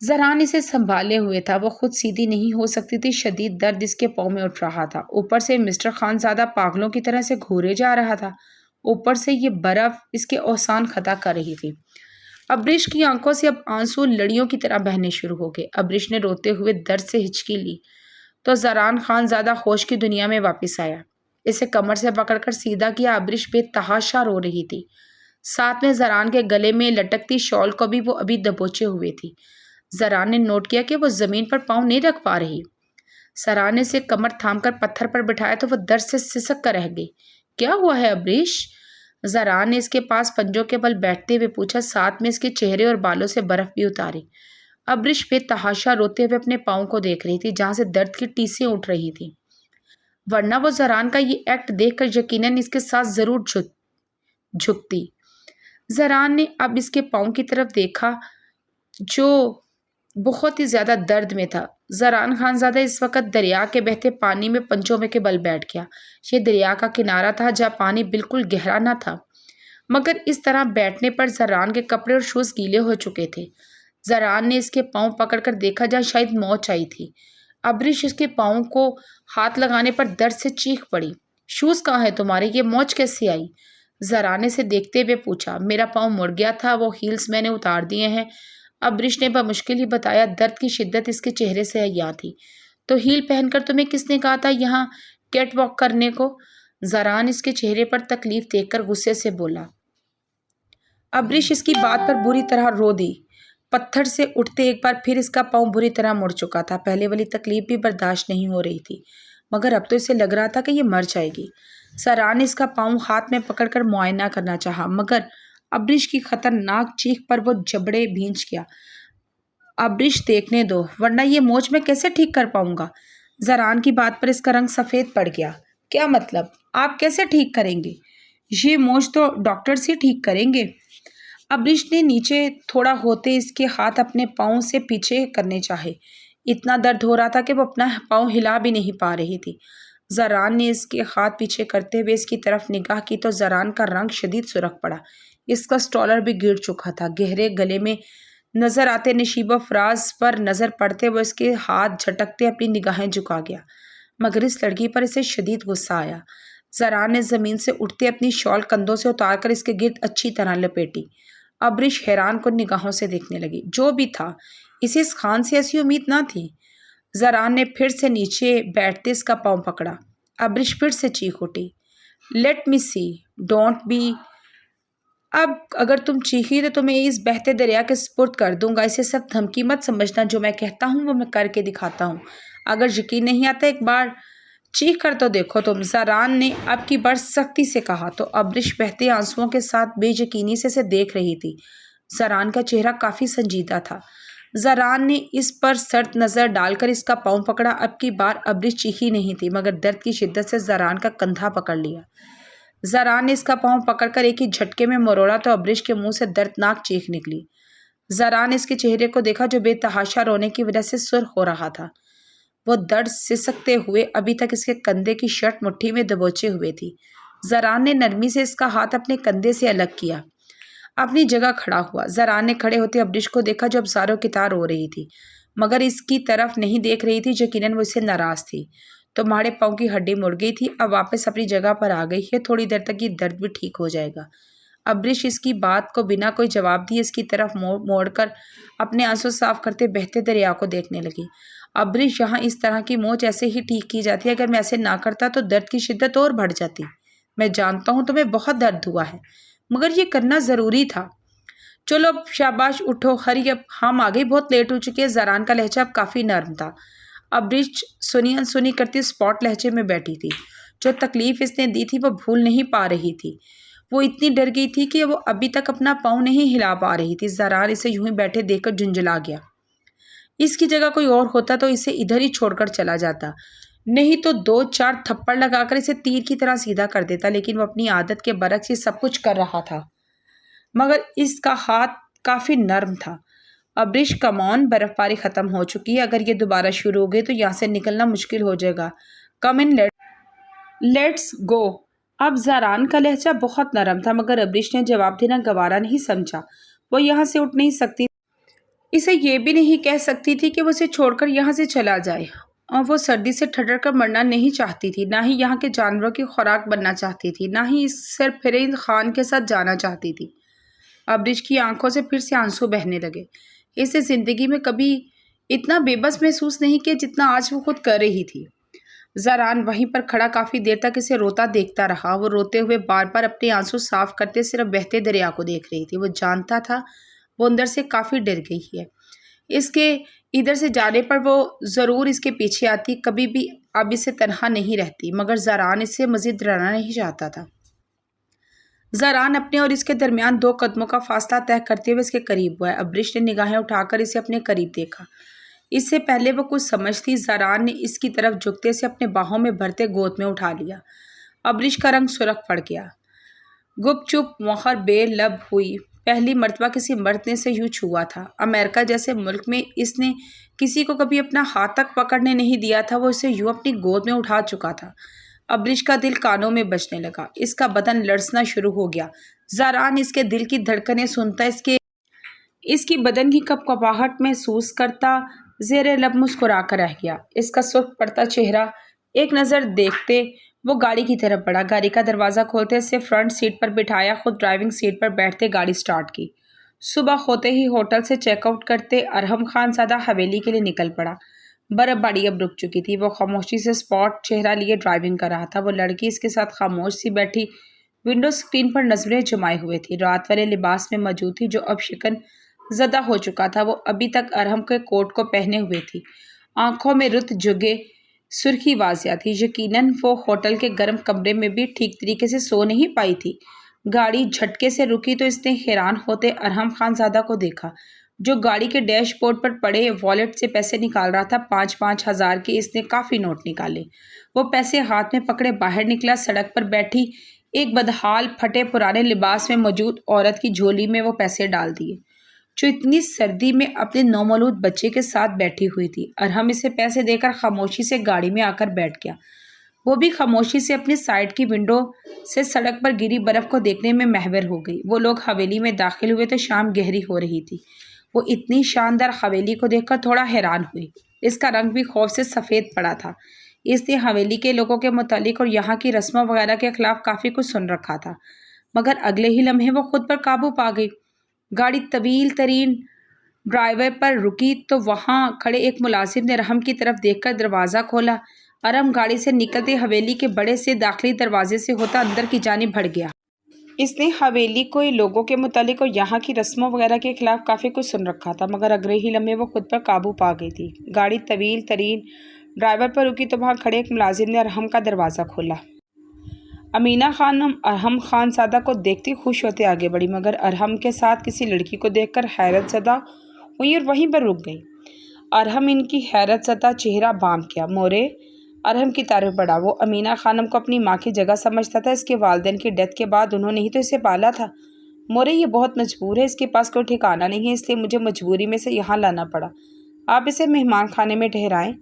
زران اسے سنبھالے ہوئے تھا، وہ خود سیدھی نہیں ہو سکتی تھی، شدید درد اس کے پاؤں میں اٹھ رہا تھا، اوپر سے مسٹر خانزادہ پاگلوں کی طرح سے گھورے جا رہا تھا، اوپر سے یہ برف اس کے اوسان خطا کر رہی تھی۔ ابریش کی آنکھوں سے اب آنسو لڑیوں کی طرح بہنے شروع ہو گئے۔ ابریش نے روتے ہوئے درد سے ہچکی لی تو زران خانزادہ ہوش کی دنیا میں واپس آیا، اسے کمر سے پکڑ کر سیدھا کیا۔ ابریش بے تحاشا رو رہی تھی، ساتھ میں زران کے گلے میں لٹکتی شال کو بھی وہ ابھی دبوچے ہوئے تھی۔ زران نے نوٹ کیا کہ وہ زمین پر پاؤں نہیں رکھ پا رہی۔ زران نے اسے کمر تھام کر پتھر پر بٹھایا تو وہ درد سے سسک کر رہ گئی۔ کیا ہوا ہے ابریش؟ زران نے اس کے پاس پنجوں کے بل بیٹھتے ہوئے پوچھا، ساتھ میں اس کے چہرے اور بالوں سے برف بھی اتاری۔ ابریش بے تحاشا روتے ہوئے اپنے پاؤں کو دیکھ رہی تھی جہاں سے درد کی ٹیسیں اٹھ رہی تھیں، ورنہ وہ زران کا یہ ایکٹ دیکھ کر یقیناً اس کے ساتھ ضرور جھکتی۔ زران نے اب اس کے پاؤں کی طرف دیکھا جو بہت ہی زیادہ درد میں تھا۔ زران خانزادہ اس وقت دریا کے بہتے پانی میں پنجوں میں کے بل بیٹھ گیا۔ یہ دریا کا کنارہ تھا جہاں پانی بالکل گہرا نہ تھا، مگر اس طرح بیٹھنے پر زران کے کپڑے اور شوز گیلے ہو چکے تھے۔ زران نے اس کے پاؤں پکڑ کر دیکھا جہاں شاید موچ آئی تھی۔ ابریش اس کے پاؤں کو ہاتھ لگانے پر درد سے چیخ پڑی۔ شوز کہاں ہے تمہارے؟ یہ موچ کیسے آئی؟ زران نے اسے دیکھتے ہوئے پوچھا۔ میرا پاؤں مڑ گیا تھا، وہ ہیلز میں نے اتار دیے ہیں، ابریش نے بمشکل ہی بتایا۔ درد کی شدت اس کے چہرے سے عیاں تھی۔ تو ہیل پہن کر تمہیں کس نے کہا تھا یہاں کیٹ واک کرنے کو؟ زران اس کے چہرے پر تکلیف دیکھ کر غصے سے بولا۔ ابریش اس کی بات پر بری طرح رو دی۔ پتھر سے اٹھتے ایک بار پھر اس کا پاؤں بری طرح مڑ چکا تھا۔ پہلے والی تکلیف بھی برداشت نہیں ہو رہی تھی، مگر اب تو اسے لگ رہا تھا کہ یہ مر جائے گی۔ زران نے اس کا پاؤں ہاتھ میں پکڑ کر معائنہ کرنا چاہا، مگر ابریش کی خطرناک چیخ پر وہ جبڑے بھینچ گیا۔ ابریش دیکھنے دو، ورنہ یہ موچ میں کیسے ٹھیک کر پاؤں گا؟ زران کی بات پر اس کا رنگ سفید پڑ گیا۔ کیا مطلب؟ آپ کیسے ٹھیک کریں گے؟ یہ موچ تو ڈاکٹرز ہی ٹھیک کریں گے۔ ابریش نے نیچے تھوڑا ہوتے اس کے ہاتھ اپنے پاؤں سے پیچھے کرنے چاہے۔ اتنا درد ہو رہا تھا کہ وہ اپنا پاؤں ہلا بھی نہیں پا رہی تھی۔ زران نے اس کے ہاتھ پیچھے کرتے ہوئے اس کی طرف نگاہ کی تو زران کا رنگ شدید سرخ پڑا، اس کا سٹالر بھی گر چکا تھا۔ گہرے گلے میں نظر آتے نشیب و فراز پر نظر پڑتے وہ اس کے ہاتھ جھٹکتے اپنی نگاہیں جھکا گیا، مگر اس لڑکی پر اسے شدید غصہ آیا۔ زران نے زمین سے اٹھتے اپنی شال کندھوں سے اتار کر اس کے گرد اچھی طرح لپیٹی۔ ابریش حیران کن نگاہوں سے دیکھنے لگی۔ جو بھی تھا، اسے اس خان سے ایسی امید نہ تھی۔ زران نے پھر سے نیچے بیٹھتے اس کا پاؤں پکڑا۔ ابریش پھر سے چیخ اٹھی۔ Let me see, don't be. اب اگر تم چیخی تو تمہیں اس بہتے دریا کے سپرد کر دوں گا۔ اسے سب دھمکی مت سمجھنا، جو میں کہتا ہوں وہ میں کر کے دکھاتا ہوں۔ اگر یقین نہیں آتا ایک بار چیخ کر تو دیکھو تم، زران نے اب کی بار سختی سے کہا تو ابریش بہتے آنسوؤں کے ساتھ بے یقینی سے اسے دیکھ رہی تھی۔ زران کا چہرہ کافی سنجیدہ تھا۔ زران نے اس پر سرد نظر ڈال کر اس کا پاؤں پکڑا۔ اب کی بار ابریش چیخی نہیں تھی، مگر درد کی شدت سے زران کا کندھا پکڑ لیا۔ زران نے اس کا پاؤں پکڑ کر ایک ہی جھٹکے میں مروڑا تو ابریش کے منہ سے دردناک چیخ نکلی۔ زران نے اس کے چہرے کو دیکھا جو بے تحاشا رونے کی وجہ سے سرخ ہو رہا تھا۔ وہ درد سسکتے ہوئے ابھی تک اس کے کندھے کی شرٹ مٹھی میں دبوچے ہوئے تھی۔ زران نے نرمی سے اس کا ہاتھ اپنے کندھے سے الگ کیا، اپنی جگہ کھڑا ہوا۔ زران نے کھڑے ہوتے ابریش کو دیکھا جو اب زاروں کی طرح رو رہی تھی، مگر اس کی طرف نہیں دیکھ رہی تھی۔ یقیناً وہ اس سے ناراض تھی۔ تمہارے پاؤں کی ہڈی مڑ گئی تھی، اب واپس اپنی جگہ پر آ گئی ہے، تھوڑی دیر تک یہ درد بھی ٹھیک ہو جائے گا۔ ابریش اس کی بات کو بنا کوئی جواب دیے اس کی طرف موڑ کر اپنے آنسو صاف کرتے بہتے دریا کو دیکھنے لگی۔ ابریش، یہاں اس طرح کی موچ ایسے ہی ٹھیک کی جاتی ہے، اگر میں ایسے نہ کرتا تو درد کی شدت اور بڑھ جاتی۔ میں جانتا ہوں تمہیں بہت درد ہوا ہے، مگر یہ کرنا ضروری تھا۔ چلو اب شاباش، اٹھو، ہری اپ، ہم آگے بہت لیٹ ہو چکے ہیں۔ زران کا لہجہ اب کافی نرم تھا۔ ابریش سنی انسنی کرتی اسپاٹ لہجے میں بیٹھی تھی۔ جو تکلیف اس نے دی تھی وہ بھول نہیں پا رہی تھی۔ وہ اتنی ڈر گئی تھی کہ وہ ابھی تک اپنا پاؤں نہیں ہلا پا رہی تھی۔ زران اسے یوں ہی بیٹھے دیکھ کر جھنجھلا گیا۔ اس کی جگہ کوئی اور ہوتا تو اسے ادھر ہی چھوڑ کر چلا جاتا، نہیں تو 2-4 تھپڑ لگا کر اسے تیر کی طرح سیدھا کر دیتا، لیکن وہ اپنی عادت کے برعکس یہ سب کچھ کر رہا تھا، مگر اس کا ہاتھ کافی نرم تھا۔ ابریش، کم آن، برف باری ختم ہو چکی ہے، اگر یہ دوبارہ شروع ہو گئی تو یہاں سے نکلنا مشکل ہو جائے گا۔ کم ان، لیٹس گو۔ اب زران کا لہجہ بہت نرم تھا، مگر ابریش نے جواب دینا گوارا نہیں سمجھا۔ وہ یہاں سے اٹھ نہیں سکتی اسے یہ بھی نہیں کہہ سکتی تھی کہ وہ اسے چھوڑ کر یہاں سے چلا جائے، اور وہ سردی سے ٹھٹر کر مرنا نہیں چاہتی تھی، نہ ہی یہاں کے جانوروں کی خوراک بننا چاہتی تھی، نہ ہی اس سرفرین خان کے ساتھ جانا چاہتی تھی۔ ابرش کی آنکھوں سے پھر سے آنسو بہنے لگے۔ اسے زندگی میں کبھی اتنا بے بس محسوس نہیں کیا جتنا آج وہ خود کر رہی تھی۔ زاران وہیں پر کھڑا کافی دیر تک اسے روتا دیکھتا رہا۔ وہ روتے ہوئے بار بار اپنے آنسو صاف کرتے صرف بہتے دریا کو دیکھ رہی تھی۔ وہ جانتا تھا وہ اندر سے کافی ڈر گئی ہے۔ اس کے ادھر سے جانے پر وہ ضرور اس کے پیچھے آتی، کبھی بھی اب اسے تنہا نہیں رہتی، مگر زاران اس سے مزید ڈرانا نہیں چاہتا تھا۔ زاران اپنے اور اس کے درمیان 2 قدموں کا فاصلہ طے کرتے ہوئے اس کے قریب ہوا۔ ابرش نے نگاہیں اٹھا کر اسے اپنے قریب دیکھا۔ اس سے پہلے وہ کچھ سمجھتی، زاران نے اس کی طرف جھکتے سے اپنے باہوں میں بھرتے گود میں اٹھا لیا۔ ابرش کا رنگ سرخ پڑ گیا۔ گپ چپ مہر بے لب ہوئی۔ پہلی مرتبہ کسی مرد نے اسے یوں چھوا تھا۔ امریکہ جیسے ملک میں اس نے کسی کو کبھی اپنا ہاتھ تک پکڑنے نہیں دیا تھا۔ وہ اسے یوں اپنی گود میں اٹھا چکا تھا۔ ابرش کا دل کانوں میں بجنے لگا۔ اس کا بدن لرزنا شروع ہو گیا۔ زاران اس کے دل کی دھڑکنیں سنتا، اس کی بدن کی کپکپاہٹ محسوس کرتا زیر لب مسکرا کر رہ گیا۔ اس کا سرخ پڑتا چہرہ ایک نظر دیکھتے وہ گاڑی کی طرف بڑھا۔ گاڑی کا دروازہ کھولتے اسے فرنٹ سیٹ پر بٹھایا، خود ڈرائیونگ سیٹ پر بیٹھتے گاڑی سٹارٹ کی۔ صبح ہوتے ہی ہوٹل سے چیک آؤٹ کرتے ارحم خان زادہ حویلی کے لیے نکل پڑا۔ برف باری اب رک چکی تھی۔ وہ خاموشی سے اسپاٹ چہرہ لیے ڈرائیونگ کر رہا تھا۔ وہ لڑکی اس کے ساتھ خاموش سی بیٹھی ونڈو اسکرین پر نظریں جمائے ہوئے تھی۔ رات والے لباس میں موجود تھی جو اب شکن زدہ ہو چکا تھا۔ وہ ابھی تک ارحم کے کوٹ کو پہنے ہوئے تھی۔ آنکھوں میں رت جگے سرخی واضح تھی۔ یقیناً وہ ہوٹل کے گرم کمرے میں بھی ٹھیک طریقے سے سو نہیں پائی تھی۔ گاڑی جھٹکے سے رکی تو اس نے حیران ہوتے ارحم خان زادہ کو دیکھا، جو گاڑی کے ڈیش بورڈ پر پڑے والیٹ سے پیسے نکال رہا تھا۔ 5,000 ہزار کے اس نے کافی نوٹ نکالے۔ وہ پیسے ہاتھ میں پکڑے باہر نکلا۔ سڑک پر بیٹھی ایک بدحال پھٹے پرانے لباس میں موجود عورت کی جھولی میں وہ پیسے ڈال دیے، جو اتنی سردی میں اپنے نومولود بچے کے ساتھ بیٹھی ہوئی تھی۔ ارحم اسے پیسے دے کر خاموشی سے گاڑی میں آ کر بیٹھ گیا۔ وہ بھی خاموشی سے اپنی سائیڈ کی ونڈو سے سڑک پر گری برف کو دیکھنے میں محور ہو گئی۔ وہ لوگ حویلی میں داخل ہوئے تو شام گہری ہو رہی تھی۔ وہ اتنی شاندار حویلی کو دیکھ کر تھوڑا حیران ہوئی۔ اس کا رنگ بھی خوف سے سفید پڑا تھا۔ اس نے حویلی کے لوگوں کے متعلق اور یہاں کی رسموں وغیرہ کے خلاف کافی کچھ سن رکھا تھا، مگر اگلے ہی لمحے وہ خود پر قابو پا گئی۔ گاڑی طویل ترین ڈرائی وے پر رکی تو وہاں کھڑے ایک ملازم نے ارحم کی طرف دیکھ کر دروازہ کھولا۔ ارحم گاڑی سے نکلتے حویلی کے بڑے سے داخلی دروازے سے ہوتا اندر کی جانب بڑھ گیا۔ اس نے حویلی کے لوگوں کے متعلق اور یہاں کی رسموں وغیرہ کے خلاف کافی کچھ سن رکھا تھا، مگر اگلے ہی لمحے وہ خود پر قابو پا گئی تھی۔ گاڑی طویل ترین ڈرائی وے پر رکی تو وہاں کھڑے ایک ملازم نے ارحم کا دروازہ کھولا۔ امینہ خانم ارحم خان زادہ کو دیکھتی خوش ہوتے آگے بڑھی، مگر ارحم کے ساتھ کسی لڑکی کو دیکھ کر حیرت زدہ ہوئی اور وہیں پر رک گئی۔ ارحم ان کی حیرت زدہ چہرہ بام کیا۔ مورے ارحم کی طرف بڑھا۔ وہ امینہ خانم کو اپنی ماں کی جگہ سمجھتا تھا۔ اس کے والدین کی ڈیتھ کے بعد انہوں نے ہی تو اسے پالا تھا۔ مورے یہ بہت مجبور ہے، اس کے پاس کوئی ٹھکانہ نہیں ہے، اس لیے مجھے مجبوری میں سے یہاں لانا پڑا۔ آپ اسے مہمان خانے میں ٹھہرائیں،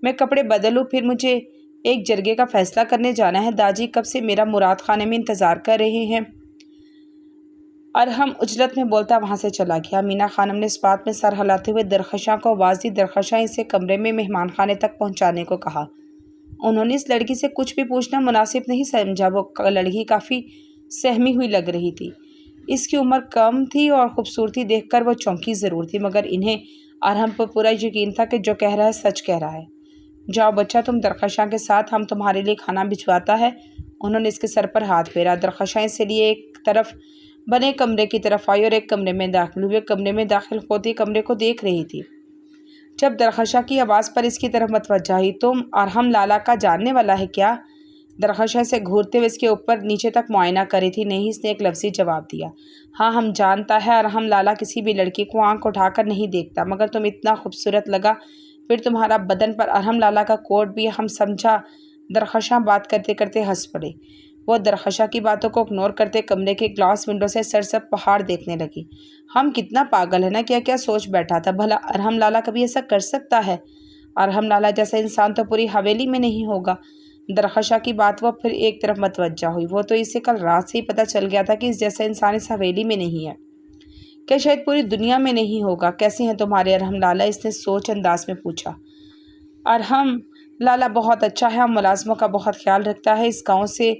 میں کپڑے بدلوں، پھر مجھے ایک جرگے کا فیصلہ کرنے جانا ہے۔ داجی کب سے میرا مراد خانے میں انتظار کر رہے ہیں۔ ارحم عجلت میں بولتا وہاں سے چلا گیا۔ امینہ خانم نے اس بات میں سر ہلاتے ہوئے درخشاں کو آواز دی۔ درخشاں اسے کمرے میں مہمان خانے تک پہنچانے کو کہا۔ انہوں نے اس لڑکی سے کچھ بھی پوچھنا مناسب نہیں سمجھا۔ وہ لڑکی کافی سہمی ہوئی لگ رہی تھی۔ اس کی عمر کم تھی اور خوبصورتی دیکھ کر وہ چونکی ضرور تھی، مگر انہیں ارحم پر پورا یقین تھا کہ جو کہہ رہا ہے سچ کہہ رہا ہے۔ جاؤ بچہ، تم درخشاں کے ساتھ، ہم تمہارے لیے کھانا بھجواتا ہے۔ انہوں نے اس کے سر پر ہاتھ پھیرا۔ درخشاں اس لیے ایک طرف بنے کمرے کی طرف آئی اور ایک کمرے میں داخل ہوئے۔ کمرے میں داخل ہوتی کمرے کو دیکھ رہی تھی جب درخشاں کی آواز پر اس کی طرف متوجہ ہوئی۔ تم ارحم لالا کا جاننے والا ہے کیا؟ درخشاں سے گھورتے ہوئے اس کے اوپر نیچے تک معائنہ کر رہی تھی۔ نہیں، اس نے ایک لفظی جواب دیا۔ ہاں، ہم جانتا ہے ارحم لالا کسی بھی لڑکی کو آنکھ اٹھا کر نہیں دیکھتا، مگر تم اتنا خوبصورت لگا، پھر تمہارا بدن پر ارحم لالا کا کوٹ بھی، ہم سمجھا۔ درخشاں بات کرتے کرتے ہنس پڑے۔ وہ درخشاں کی باتوں کو اگنور کرتے کمرے کے گلاس ونڈو سے سرسبز پہاڑ دیکھنے لگی۔ ہم کتنا پاگل ہے نا، کیا کیا سوچ بیٹھا تھا۔ بھلا ارحم لالا کبھی ایسا کر سکتا ہے؟ ارحم لالا جیسا انسان تو پوری حویلی میں نہیں ہوگا۔ درخشاں کی بات وہ پھر ایک طرف متوجہ ہوئی۔ وہ تو اسے کل رات سے ہی پتہ چل گیا تھا کہ اس جیسا انسان اس حویلی میں نہیں ہے۔ کیا شاید پوری دنیا میں نہیں ہوگا؟ کیسے ہیں تمہارے ارحم لالا؟ اس نے سوچ انداز میں پوچھا۔ ارحم لالا بہت اچھا ہے، ملازموں کا بہت خیال رکھتا ہے، اس گاؤں سے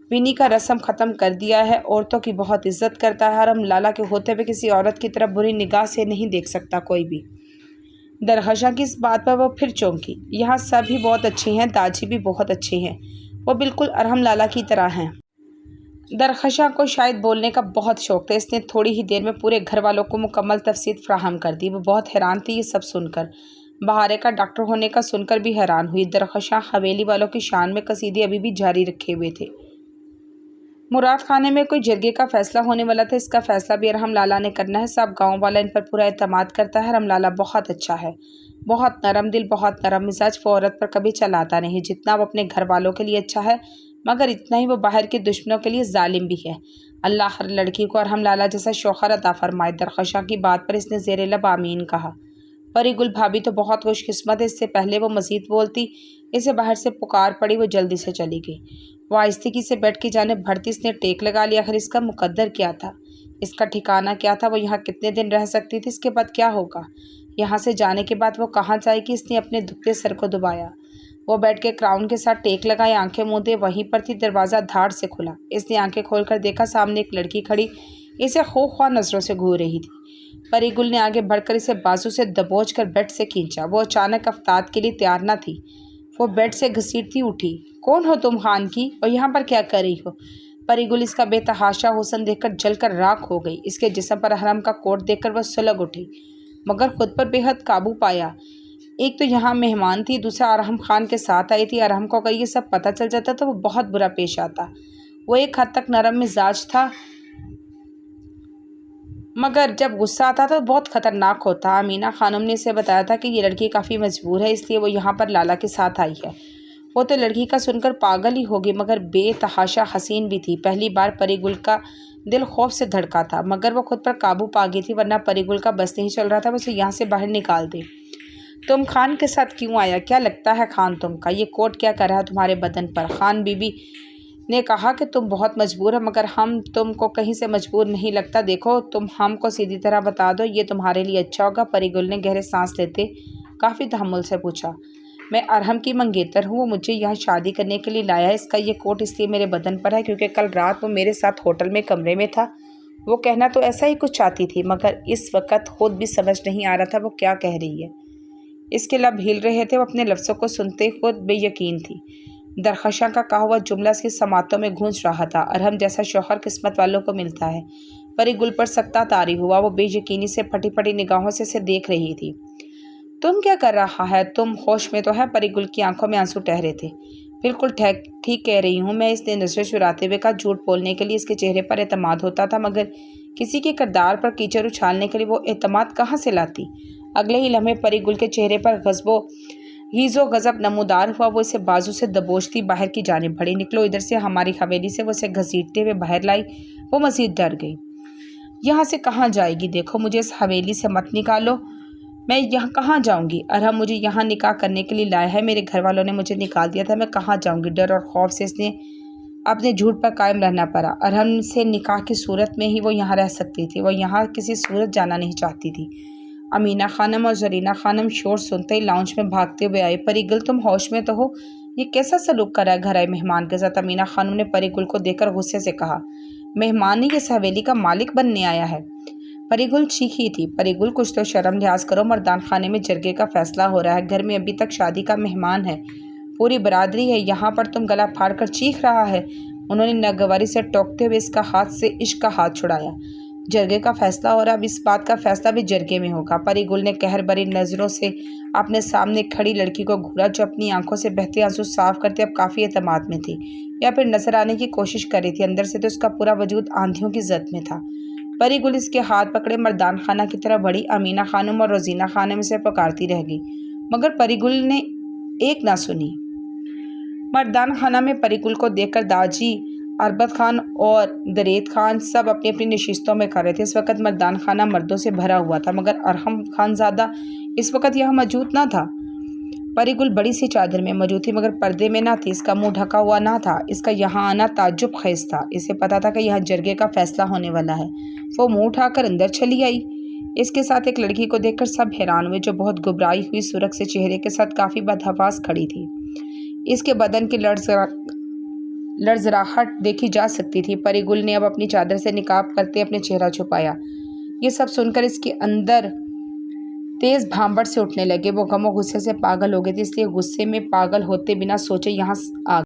بینی کا رسم ختم کر دیا ہے، عورتوں کی بہت عزت کرتا ہے۔ ارحم لالا کے ہوتے ہوئے کسی عورت کی طرف بری نگاہ سے نہیں دیکھ سکتا کوئی بھی۔ درخشاں کی اس بات پر وہ پھر چونکی۔ یہاں سب ہی بہت اچھے ہیں، داجی بھی بہت اچھے ہیں، وہ بالکل ارحم لالا کی طرح ہیں۔ درخشاں کو شاید بولنے کا بہت شوق تھا، اس نے تھوڑی ہی دیر میں پورے گھر والوں کو مکمل تفصیل فراہم کر دی۔ وہ بہت حیران تھی یہ سب سن کر، بہارے کا ڈاکٹر ہونے کا سن کر بھی حیران ہوئی۔ درخشاں حویلی والوں کی شان میں قصیدے ابھی بھی جاری رکھے ہوئے تھے۔ مراد خانے میں کوئی جرگے کا فیصلہ ہونے والا تھا، اس کا فیصلہ بھی ارحم لالا نے کرنا ہے۔ سب گاؤں والا ان پر پورا اعتماد کرتا ہے۔ ارحم لالا بہت اچھا ہے، بہت نرم دل، بہت نرم مزاج، وہ عورت پر کبھی چلاتا نہیں، جتنا وہ اپنے گھر والوں کے لیے اچھا ہے مگر اتنا ہی وہ باہر کے دشمنوں کے لیے ظالم بھی ہے۔ اللہ ہر لڑکی کو ارحم لالا جیسا شوہر عطا فرمائے۔ درخشاں کی بات پر اس نے زیر لب آمین کہا۔ پری گل بھابھی تو بہت خوش قسمت ہے۔ اس سے پہلے وہ مزید بولتی، اسے باہر سے پکار پڑی، وہ جلدی سے چلی گئی۔ وہ آہستگی سے بیڈ کی جانب بڑھتی، اس نے ٹیک لگا لیا۔ آخر اس کا مقدر کیا تھا، اس کا ٹھکانہ کیا تھا؟ وہ یہاں کتنے دن رہ سکتی تھی؟ اس کے بعد کیا ہوگا؟ یہاں سے جانے کے بعد وہ کہاں جائے گی؟ اس نے اپنے دکھتے سر کو دبایا۔ وہ بیڈ کے کراؤن کے ساتھ ٹیک لگائے، آنکھیں موندے وہیں پر تھی۔ دروازہ دھاڑ سے کھلا، اس نے آنکھیں کھول کر دیکھا، سامنے ایک لڑکی کھڑی اسے خواہ نظروں سے گھور رہی تھی۔ پری گل نے آگے بڑھ کر اسے بازو سے دبوچ کر بیڈ سے کھینچا۔ وہ اچانک افتاد کے لیے تیار نہ تھی، وہ بیڈ سے گھسیٹتی اٹھی۔ کون ہو تم خان کی، اور یہاں پر کیا کر رہی ہو؟ پری گل اس کا بے تحاشا حسن دیکھ کر جل کر راکھ ہو گئی۔ اس کے جسم پر ارحم کا کوٹ دیکھ کر وہ سلگ اٹھی، مگر خود پر بے حد قابو پایا۔ ایک تو یہاں مہمان تھی، دوسرا ارحم خان کے ساتھ آئی تھی۔ ارحم کو اگر یہ سب پتہ چل جاتا تو وہ بہت برا پیش آتا۔ وہ ایک حد تک نرم مزاج تھا مگر جب غصہ آتا تو بہت خطرناک ہوتا۔ امینہ خانم نے اسے بتایا تھا کہ یہ لڑکی کافی مجبور ہے، اس لیے وہ یہاں پر لالا کے ساتھ آئی ہے۔ وہ تو لڑکی کا سن کر پاگل ہی ہوگی، مگر بے تحاشا حسین بھی تھی۔ پہلی بار پری گل کا دل خوف سے دھڑکا تھا، مگر وہ خود پر قابو پا گئی تھی، ورنہ پری گل کا بس نہیں چل رہا تھا وہ اسے یہاں سے باہر نکال دے۔ تم خان کے ساتھ کیوں آیا؟ کیا لگتا ہے خان تم کا؟ یہ کوٹ کیا کر رہا ہے تمہارے بدن پر؟ خان بی بی نے کہا کہ تم بہت مجبور ہو، مگر ہم تم کو کہیں سے مجبور نہیں لگتا۔ دیکھو تم ہم کو سیدھی طرح بتا دو، یہ تمہارے لیے اچھا ہوگا۔ پری گل نے گہرے سانس لیتے کافی تحمل سے پوچھا۔ میں ارحم کی منگیتر ہوں، وہ مجھے یہاں شادی کرنے کے لیے لایا ہے۔ اس کا یہ کوٹ اس لیے میرے بدن پر ہے کیونکہ کل رات وہ میرے ساتھ ہوٹل میں کمرے میں تھا۔ وہ کہنا تو ایسا ہی کچھ چاہتی تھی، مگر اس وقت خود بھی سمجھ نہیں آ رہا تھا وہ کیا کہہ رہی ہے۔ اس کے لب ہل رہے تھے، وہ اپنے لفظوں کو سنتے خود بے یقین تھی۔ درخشاں کا کہا ہوا جملہ اس کی سماعتوں میں گونج رہا تھا۔ ارحم جیسا شوہر قسمت والوں کو ملتا ہے۔ پری گل پر سکتہ طاری ہوا، وہ بے یقینی سے پھٹی پھٹی نگاہوں سے اسے دیکھ رہی تھی۔ تم کیا کر رہا ہے؟ تم ہوش میں تو ہے؟ پری گل کی آنکھوں میں آنسو ٹھہرے تھے۔ بالکل ٹھیک کہہ رہی ہوں میں، اس نے نظریں چراتے ہوئے کہا۔ جھوٹ بولنے کے لیے اس کے چہرے پر اعتماد ہوتا تھا، مگر کسی کے کردار پر کیچڑ اچھالنے کے لیے وہ اعتماد کہاں سے لاتی؟ اگلے ہی لمحے پری گل کے چہرے پر غیظ و غضب نمودار ہوا۔ وہ اسے بازو سے دبوچتی باہر کی جانب بڑھی۔ نکلو ادھر سے ہماری حویلی سے، وہ اسے گھسیٹتے ہوئے باہر لائی۔ وہ مزید ڈر گئی۔ یہاں سے کہاں جائے گی؟ دیکھو مجھے اس حویلی سے مت نکالو، میں یہاں کہاں جاؤں گی؟ ارحم مجھے یہاں نکاح کرنے کے لیے لایا ہے، میرے گھر والوں نے مجھے نکال دیا تھا، میں کہاں جاؤں گی؟ ڈر اور خوف سے اس نے اپنے جھوٹ پر قائم رہنا پڑا۔ ارحم سے نکاح کی صورت میں ہی وہ یہاں رہ سکتی تھی، وہ یہاں کسی صورت جانا نہیں چاہتی تھی۔ امینہ خانم اور زرینہ خانم شور سنتے ہی لاؤنج میں بھاگتے ہوئے آئے۔ پری گل تم ہوش میں تو ہو؟ یہ کیسا سلوک کر رہا ہے گھر آئے مہمان کے ساتھ؟ امینہ خانم نے پری گل کو دیکھ کر غصے سے کہا۔ مہمان نہیں، اس حویلی کا مالک بننے آیا ہے۔ پری گل چیخی تھی۔ پری گل کچھ تو شرم لحاظ کرو، مردان خانے میں جرگے کا فیصلہ ہو رہا ہے، گھر میں ابھی تک شادی کا مہمان ہے، پوری برادری ہے، یہاں پر تم گلا پھاڑ کر چیخ رہا ہے۔ انہوں نے ناگواری سے ٹوکتے ہوئے اس کا ہاتھ سے عشق کا ہاتھ چھڑایا۔ جرگے کا فیصلہ ہو رہا ہے، اب اس بات کا فیصلہ بھی جرگے میں ہوگا۔ پری گل نے قہر بھری نظروں سے اپنے سامنے کھڑی لڑکی کو گھورا، جو اپنی آنکھوں سے بہتے آنسو صاف کرتے اب کافی اعتماد میں تھی، یا پھر نظر آنے کی کوشش کر رہی تھی، اندر سے تو اس کا پورا وجود آندھیوں کی زد میں تھا۔ پری گل اس کے ہاتھ پکڑے مردان خانہ کی طرف بڑھی۔ امینہ خانم اور روزینہ خانم اسے پکارتی رہ گئی، مگر پری گل نے ایک نہ سنی۔ مردان خانہ میں پری گل کو دیکھ کر داجی، اربت خان اور درید خان سب اپنی اپنی نشستوں میں کھڑے تھے۔ اس وقت مردان خانہ مردوں سے بھرا ہوا تھا، مگر ارحم خان زادہ اس وقت یہاں موجود نہ تھا۔ پری گل بڑی سی چادر میں موجود تھی مگر پردے میں نہ تھی۔ اس کا منہ ڈھکا ہوا نہ تھا۔ اس کا یہاں آنا تعجب خیز تھا۔ اسے پتا تھا کہ یہاں جرگے کا فیصلہ ہونے والا ہے۔ وہ منہ اٹھا کر اندر چلی آئی۔ اس کے ساتھ ایک لڑکی کو دیکھ کر سب حیران ہوئے جو بہت گھبرائی ہوئی سرخ سے چہرے کے ساتھ کافی بدحواس کھڑی تھی۔ اس کے بدن کی لرزراہٹ دیکھی جا سکتی تھی۔ پری گل نے اب اپنی چادر سے نقاب کرتے اپنے چہرہ چھپایا۔ یہ سب سن کر اس کے اندر تیز بھانبڑ سے اٹھنے لگے۔ وہ غم و غصے سے پاگل ہو گئی تھی، اس لیے غصے میں پاگل ہوتے بنا سوچے یہاں آ